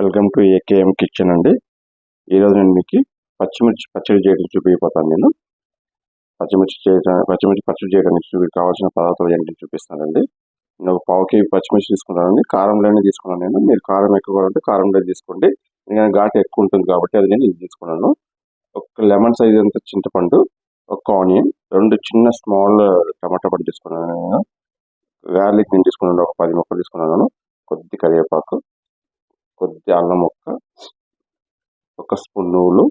Welcome to AKM kitchen అండి. ఈరోజు నేను మీకు పచ్చిమిర్చి పచ్చడి చేయడం చూపిపోతాను. నేను పచ్చిమిర్చి పచ్చడి చేయడానికి కావాల్సిన పదార్థాలు ఏంటి చూపిస్తానండి. నేను ఒక పావు కేజీ పచ్చిమిర్చి తీసుకున్నానండి. కారంలోనే తీసుకున్నాను నేను. మీరు కారం ఎక్కువ అంటే కారంలో తీసుకోండి. నేను ఘాటు ఎక్కువ ఉంటుంది కాబట్టి అది నేను తీసుకున్నాను. ఒక లెమన్ సైజ్ అంత చింతపండు, ఒక ఆనియన్, 2 చిన్న స్మాల్ టమాటా పండు తీసుకున్నాను నేను. గార్లిక్ నేను తీసుకున్నాను, ఒక 10 ముక్కలు తీసుకున్నాను. కొద్ది కరివేపాకు, కొద్ది అల్లం ముక్క, ఒక స్పూన్ నువ్వులు,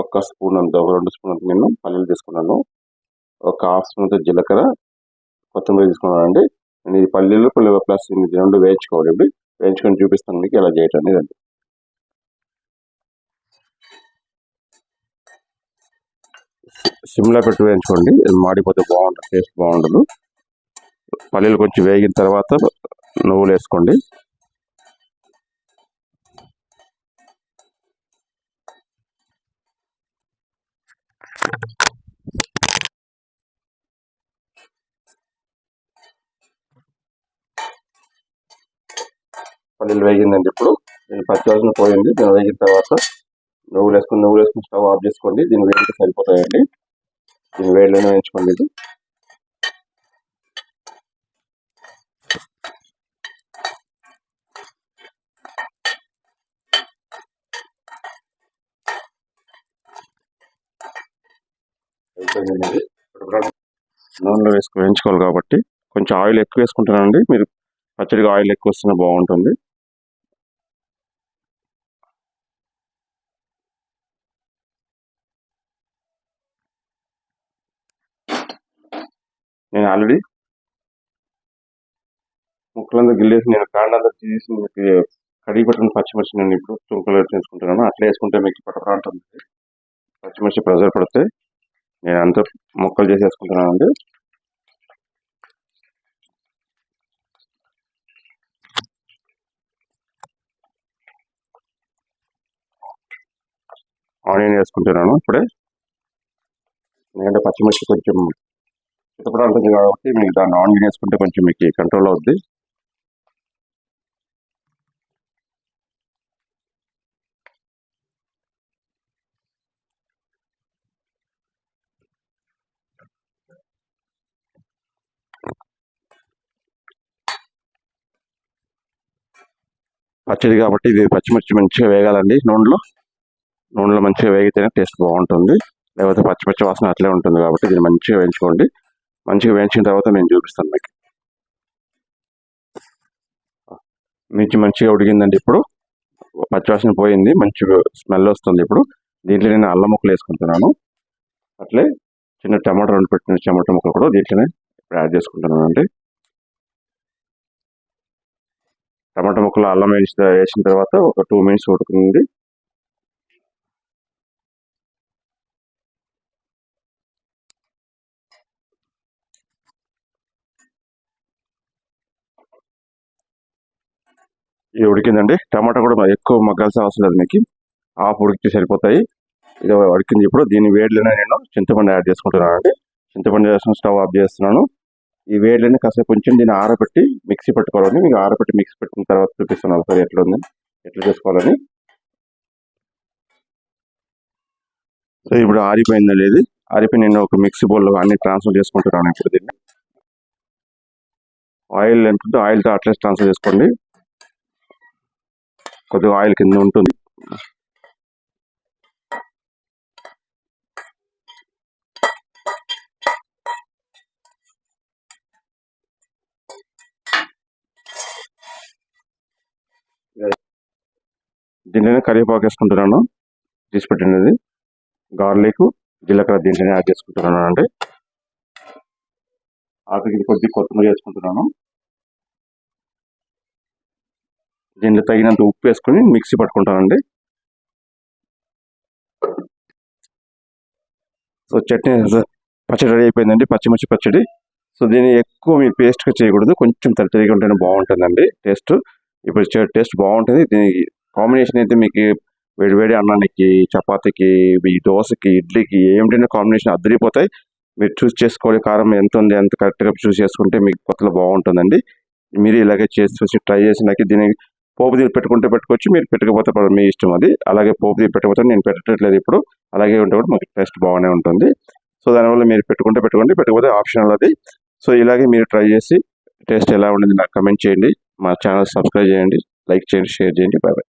ఒక స్పూన్ అంత, ఒక 2 స్పూన్ అంత నేను పల్లీలు తీసుకున్నాను. ఒక హాఫ్ స్పూన్ అంత జీలకర్ర, కొత్తిమీర తీసుకున్నాను అండి. నేను ఈ పల్లీలు ప్లస్ ఇది 2 వేయించుకోవాలి. ఇప్పుడు వేయించుకొని చూపిస్తాను మీకు ఎలా చేయటం అనేది. సిమ్లో పెట్టి వేయించుకోండి, ఇది మాడిపోతే బాగుంటుంది, టేస్ట్ బాగుండదు. పల్లీలు కొంచెం వేగిన తర్వాత నువ్వులు వేసుకోండి. పల్లీలు వేగిందండి. ఇప్పుడు పచ్చివాసన పోయింది. దీన్ని వేగిన తర్వాత నువ్వులు వేసుకుని స్టవ్ ఆఫ్ చేసుకోండి. దీని వేడికి సరిపోతాయండి. దీని వేడిలోనే వేయించుకోండి. ఇది నూనెలో వేసుకుని వేయించుకోవాలి కాబట్టి కొంచెం ఆయిల్ ఎక్కువ వేసుకుంటానండి. మీరు పచ్చడిగా ఆయిల్ ఎక్కువ వస్తేనే బాగుంటుంది. నేను ఆల్రెడీ ముక్కలంతా గిల్లేసి నేను కాండంతా తీసి మీకు కడిగి పెట్టిన పచ్చిమిర్చి నేను ఇప్పుడు తుంకలు చేసుకుంటున్నాను. అట్లా వేసుకుంటే మీకు పట్టపడా ఉంటుంది. పచ్చిమిర్చి ప్రెజర్ పడితే నేను అంతా ముక్కలు చేసి వేసుకుంటున్నాను అండి. ఆనియన్ వేసుకుంటున్నాను ఇప్పుడే, ఎందుకంటే పచ్చిమిర్చి కొంచెం చితపడా ఉంటుంది కాబట్టి మీకు దాన్ని ఆనియన్ వేసుకుంటే కొంచెం మీకు కంట్రోల్ అవుద్ది. పచ్చడి కాబట్టి ఇది పచ్చిమిర్చి మంచిగా వేగాలండి. నూనెలో మంచిగా వేగితేనే టేస్ట్ బాగుంటుంది. లేకపోతే పచ్చిమిర్చి వాసన అట్లే ఉంటుంది కాబట్టి దీన్ని మంచిగా వేయించుకోండి. మంచిగా వేయించిన తర్వాత నేను చూపిస్తాను మీకు. మిర్చి మంచిగా ఉడికిందండి. ఇప్పుడు పచ్చివాసన పోయింది, మంచి స్మెల్ వస్తుంది. ఇప్పుడు దీంట్లో నేను అల్లం ముక్కలు వేసుకుంటున్నాను. అట్లే చిన్న టమాటా 2 పెట్టిన టమాటా ముక్కలు కూడా దీంట్లోనే ఇప్పుడు యాడ్ చేసుకుంటున్నాను అండి. టమాటా ముక్కలు అల్లం వేసిన తర్వాత ఒక 2 మినిట్స్ ఉడుకుతుంది. ఇది ఉడికిందండి. టమాటా కూడా ఎక్కువ మగ్గాల్సిన అవసరం లేదు, మీకు హాఫ్ ఉడికితే సరిపోతాయి. ఇది ఉడికింది. ఇప్పుడు దీని వేడిలోనే నేను చింతపండు యాడ్ చేసుకుంటున్నాను అండి. చింతపండు వేసుకుని స్టవ్ ఆఫ్ చేస్తున్నాను. ఈ వేడిలోనే కాసేపు కొంచెం దీన్ని ఆరబెట్టి మిక్సీ పెట్టుకోవాలని, మీకు ఆరబెట్టి మిక్సీ పెట్టిన తర్వాత చూపిస్తున్నాను ఒకసారి ఎట్లా చేసుకోవాలని. సో ఇప్పుడు ఆరిపోయిందండి. ఇది ఆరిపోయి నేను ఒక మిక్సీ బౌల్లో అన్ని ట్రాన్స్ఫర్ చేసుకుంటున్నాను. ఇప్పుడు దీన్ని ఆయిల్ ఎంత ఆయిల్తో అట్లే ట్రాన్స్ఫర్ చేసుకోండి. కొద్దిగా ఆయిల్ కింద ఉంటుంది. దీంట్లోనే కరివేపాకు వేసుకుంటున్నాను, తీసి పెట్టినది. గార్లిక్, జీలకర్ర దీంట్లోనే యాడ్ చేసుకుంటున్నాను అండి. ఆఖరికి కొద్ది కొత్తిమీర వేసుకుంటున్నాను. దీంట్లో తగినంత ఉప్పు వేసుకుని మిక్సీ పట్టుకుంటానండి. సో పచ్చడి రెడీ అయిపోయిందండి, పచ్చిమిర్చి పచ్చడి. సో దీన్ని ఎక్కువ మీ పేస్ట్గా చేయకూడదు, కొంచెం తరిగా ఉంటేనే బాగుంటుందండి టేస్ట్. ఇప్పుడు టేస్ట్ బాగుంటుంది. దీని కాంబినేషన్ అయితే మీకు వేడివేడి అన్నానికి, చపాతీకి, ఈ దోశకి, ఇడ్లీకి ఏమిటైనా కాంబినేషన్ అదిరిపోతాయి. మీరు చూస్ చేసుకోవాలి, కారం ఎంత ఉంది ఎంత కరెక్ట్గా చూస్ చేసుకుంటే మీకు కొత్తలో బాగుంటుందండి. మీరు ఇలాగే చేసి చూసి ట్రై చేసి నాకు దీన్ని పోపు తీసి పెట్టుకుంటే పెట్టుకోవచ్చు, మీరు పెట్టకపోతే మీ ఇష్టం అది. అలాగే పోపు తీసి పెట్టకపోతే నేను పెట్టట్లేదు ఇప్పుడు. అలాగే ఉంటే కూడా మాకు టేస్ట్ బాగానే ఉంటుంది. సో దానివల్ల మీరు పెట్టుకుంటే పెట్టుకోండి, పెట్టకపోతే ఆప్షనల్ అది. సో ఇలాగే మీరు ట్రై చేసి టేస్ట్ ఎలా ఉండింది నాకు కమెంట్ చేయండి. మా ఛానల్ సబ్స్క్రైబ్ చేయండి, లైక్ చేయండి, షేర్ చేయండి. Bye bye.